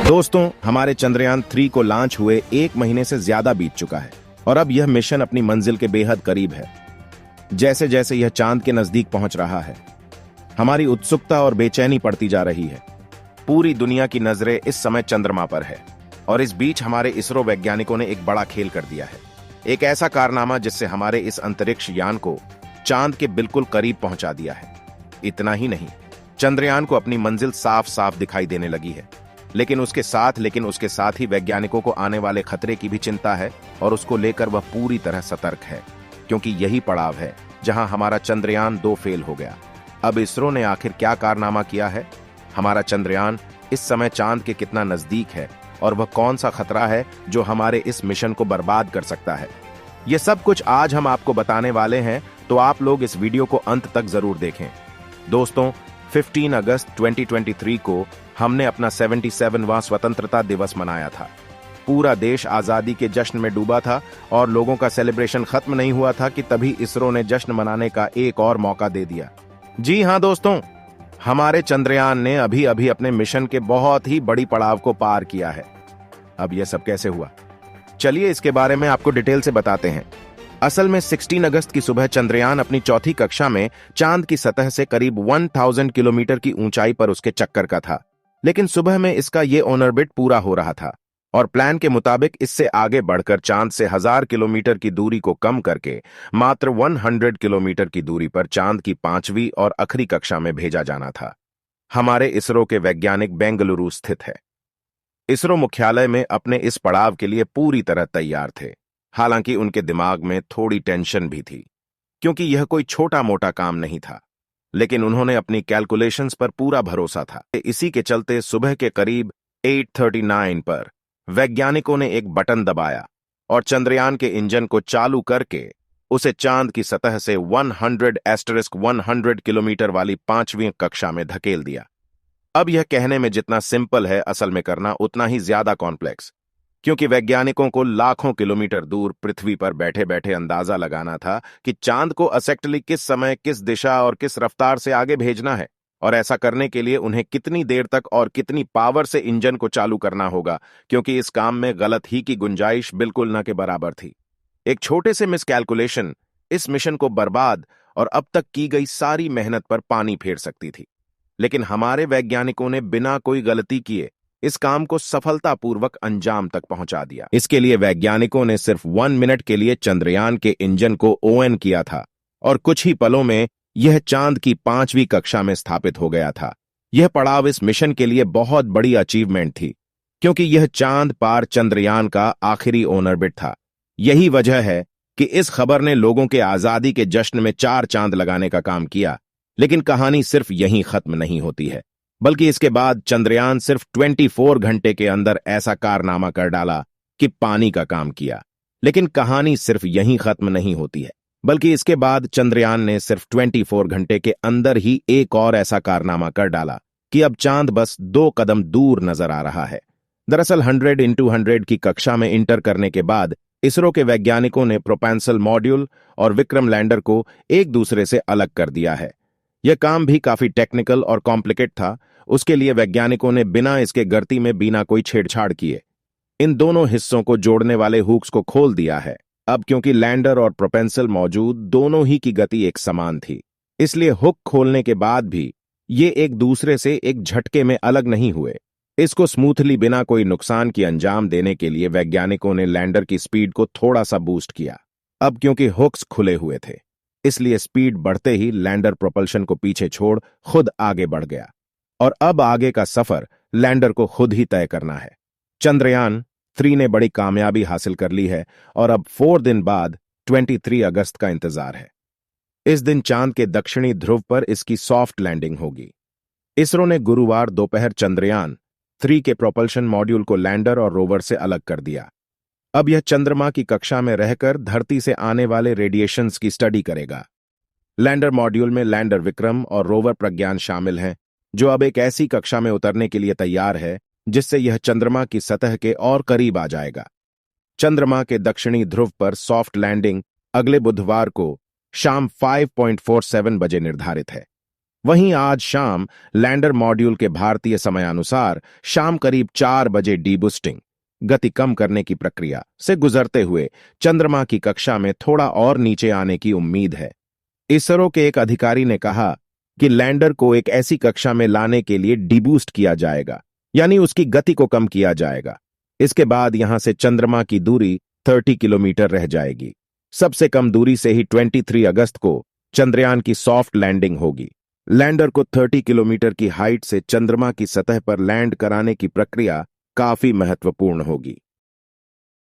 दोस्तों, हमारे चंद्रयान 3 को लॉन्च हुए 1 महीने से ज्यादा बीत चुका है और अब यह मिशन अपनी मंजिल के बेहद करीब है। जैसे जैसे यह चांद के नजदीक पहुंच रहा है, हमारी उत्सुकता और बेचैनी बढ़ती जा रही है। पूरी दुनिया की नजरें इस समय चंद्रमा पर है और इस बीच हमारे इसरो वैज्ञानिकों ने एक बड़ा खेल कर दिया है। एक ऐसा कारनामा जिससे हमारे इस अंतरिक्ष यान को चांद के बिल्कुल करीब पहुंचा दिया है। इतना ही नहीं, चंद्रयान को अपनी मंजिल साफ साफ दिखाई देने लगी है। लेकिन उसके साथ ही वैज्ञानिकों को आने वाले खतरे की भी चिंता है और उसको लेकर वह पूरी तरह सतर्क है, क्योंकि यही पड़ाव है जहां हमारा चंद्रयान 2 फेल हो गया। अब इसरो ने आखिर क्या कारनामा किया है, हमारा चंद्रयान इस समय चांद के कितना नजदीक है और वह कौन सा खतरा है जो हमारे इस मिशन को बर्बाद कर सकता है, यह सब कुछ आज हम आपको बताने वाले हैं। तो आप लोग इस वीडियो को अंत तक जरूर देखें। दोस्तों, 15 अगस्त 2023 को हमने अपना 77वां स्वतंत्रता दिवस मनाया था। पूरा देश आजादी के जश्न में डूबा था और लोगों का सेलिब्रेशन खत्म नहीं हुआ था कि तभी इसरो ने जश्न मनाने का एक और मौका दे दिया। जी हां दोस्तों, हमारे चंद्रयान ने अभी अभी अपने मिशन के बहुत ही बड़ी पड़ाव को पार किया है। अब यह सब कैसे हुआ, चलिए इसके बारे में आपको डिटेल से बताते हैं। असल में 16 अगस्त की सुबह चंद्रयान अपनी चौथी कक्षा में चांद की सतह से करीब 1000 किलोमीटर की ऊंचाई पर उसके चक्कर का था। लेकिन सुबह में इसका ये ऑर्बिट पूरा हो रहा था और प्लान के मुताबिक इससे आगे बढ़कर चांद से 1000 किलोमीटर की दूरी को कम करके मात्र 100 किलोमीटर की दूरी पर चांद की 5वीं और आखिरी कक्षा में भेजा जाना था। हमारे इसरो के वैज्ञानिक बेंगलुरु स्थित है। इसरो मुख्यालय में अपने इस पड़ाव के लिए पूरी तरह तैयार थे। हालांकि उनके दिमाग में थोड़ी टेंशन भी थी, क्योंकि यह कोई छोटा मोटा काम नहीं था। लेकिन उन्होंने अपनी कैलकुलेशंस पर पूरा भरोसा था। इसी के चलते सुबह के करीब 8:39 पर वैज्ञानिकों ने एक बटन दबाया और चंद्रयान के इंजन को चालू करके उसे चांद की सतह से 100 किलोमीटर वाली 5वीं कक्षा में धकेल दिया। अब यह कहने में जितना सिंपल है, असल में करना उतना ही ज्यादा कॉम्प्लेक्स, क्योंकि वैज्ञानिकों को लाखों किलोमीटर दूर पृथ्वी पर बैठे बैठे अंदाजा लगाना था कि चांद को एक्जैक्टली किस समय, किस दिशा और किस रफ्तार से आगे भेजना है। और ऐसा करने के लिए उन्हें कितनी देर तक और कितनी पावर से इंजन को चालू करना होगा, क्योंकि इस काम में गलत ही की गुंजाइश बिल्कुल न के बराबर थी। एक छोटे से मिसकैलकुलेशन इस मिशन को बर्बाद और अब तक की गई सारी मेहनत पर पानी फेर सकती थी। लेकिन हमारे वैज्ञानिकों ने बिना कोई गलती किए इस काम को सफलतापूर्वक अंजाम तक पहुंचा दिया। इसके लिए वैज्ञानिकों ने सिर्फ 1 मिनट के लिए चंद्रयान के इंजन को ऑन किया था और कुछ ही पलों में यह चांद की 5वीं कक्षा में स्थापित हो गया था। यह पड़ाव इस मिशन के लिए बहुत बड़ी अचीवमेंट थी, क्योंकि यह चांद पार चंद्रयान का आखिरी ऑर्बिट था। यही वजह है कि इस खबर ने लोगों के आजादी के जश्न में 4 चांद लगाने का काम किया। लेकिन कहानी सिर्फ यहीं खत्म नहीं होती है, बल्कि इसके बाद चंद्रयान सिर्फ 24 घंटे के अंदर ऐसा कारनामा कर डाला कि पानी का काम किया। लेकिन कहानी सिर्फ यहीं खत्म नहीं होती है, बल्कि इसके बाद चंद्रयान ने सिर्फ 24 घंटे के अंदर ही एक और ऐसा कारनामा कर डाला कि अब चांद बस 2 कदम दूर नजर आ रहा है। दरअसल 100 into 100 की कक्षा में इंटर करने के बाद इसरो के वैज्ञानिकों ने प्रोपेंसल मॉड्यूल और विक्रम लैंडर को एक दूसरे से अलग कर दिया है। यह काम भी काफी टेक्निकल और कॉम्प्लिकेट था। उसके लिए वैज्ञानिकों ने बिना इसके गर्ती में बिना कोई छेड़छाड़ किए इन दोनों हिस्सों को जोड़ने वाले हुक्स को खोल दिया है। अब क्योंकि लैंडर और प्रोपेंसल मौजूद, दोनों ही की गति एक समान थी, इसलिए हुक खोलने के बाद भी ये एक दूसरे से एक झटके में अलग नहीं हुए। इसको स्मूथली बिना कोई नुकसान की अंजाम देने के लिए वैज्ञानिकों ने लैंडर की स्पीड को थोड़ा सा बूस्ट किया। अब क्योंकि हुक्स खुले हुए थे, इसलिए स्पीड बढ़ते ही लैंडर प्रोपल्शन को पीछे छोड़ खुद आगे बढ़ गया और अब आगे का सफर लैंडर को खुद ही तय करना है। चंद्रयान 3 ने बड़ी कामयाबी हासिल कर ली है और अब 4 दिन बाद 23 अगस्त का इंतजार है। इस दिन चांद के दक्षिणी ध्रुव पर इसकी सॉफ्ट लैंडिंग होगी। इसरो ने गुरुवार दोपहर चंद्रयान 3 के प्रोपल्शन मॉड्यूल को लैंडर और रोवर से अलग कर दिया। अब यह चंद्रमा की कक्षा में रहकर धरती से आने वाले रेडिएशंस की स्टडी करेगा। लैंडर मॉड्यूल में लैंडर विक्रम और रोवर प्रज्ञान शामिल हैं, जो अब एक ऐसी कक्षा में उतरने के लिए तैयार है जिससे यह चंद्रमा की सतह के और करीब आ जाएगा। चंद्रमा के दक्षिणी ध्रुव पर सॉफ्ट लैंडिंग अगले बुधवार को शाम 5:47 बजे निर्धारित है। वहीं आज शाम लैंडर मॉड्यूल के भारतीय समयानुसार शाम करीब 4 बजे डीबूस्टिंग गति कम करने की प्रक्रिया से गुजरते हुए चंद्रमा की कक्षा में थोड़ा और नीचे आने की उम्मीद है। इसरो के एक अधिकारी ने कहा कि लैंडर को एक ऐसी कक्षा में लाने के लिए डीबूस्ट किया जाएगा, यानी उसकी गति को कम किया जाएगा। इसके बाद यहां से चंद्रमा की दूरी 30 किलोमीटर रह जाएगी। सबसे कम दूरी से ही 23 अगस्त को चंद्रयान की सॉफ्ट लैंडिंग होगी। लैंडर को 30 किलोमीटर की हाइट से चंद्रमा की सतह पर लैंड कराने की प्रक्रिया काफी महत्वपूर्ण होगी।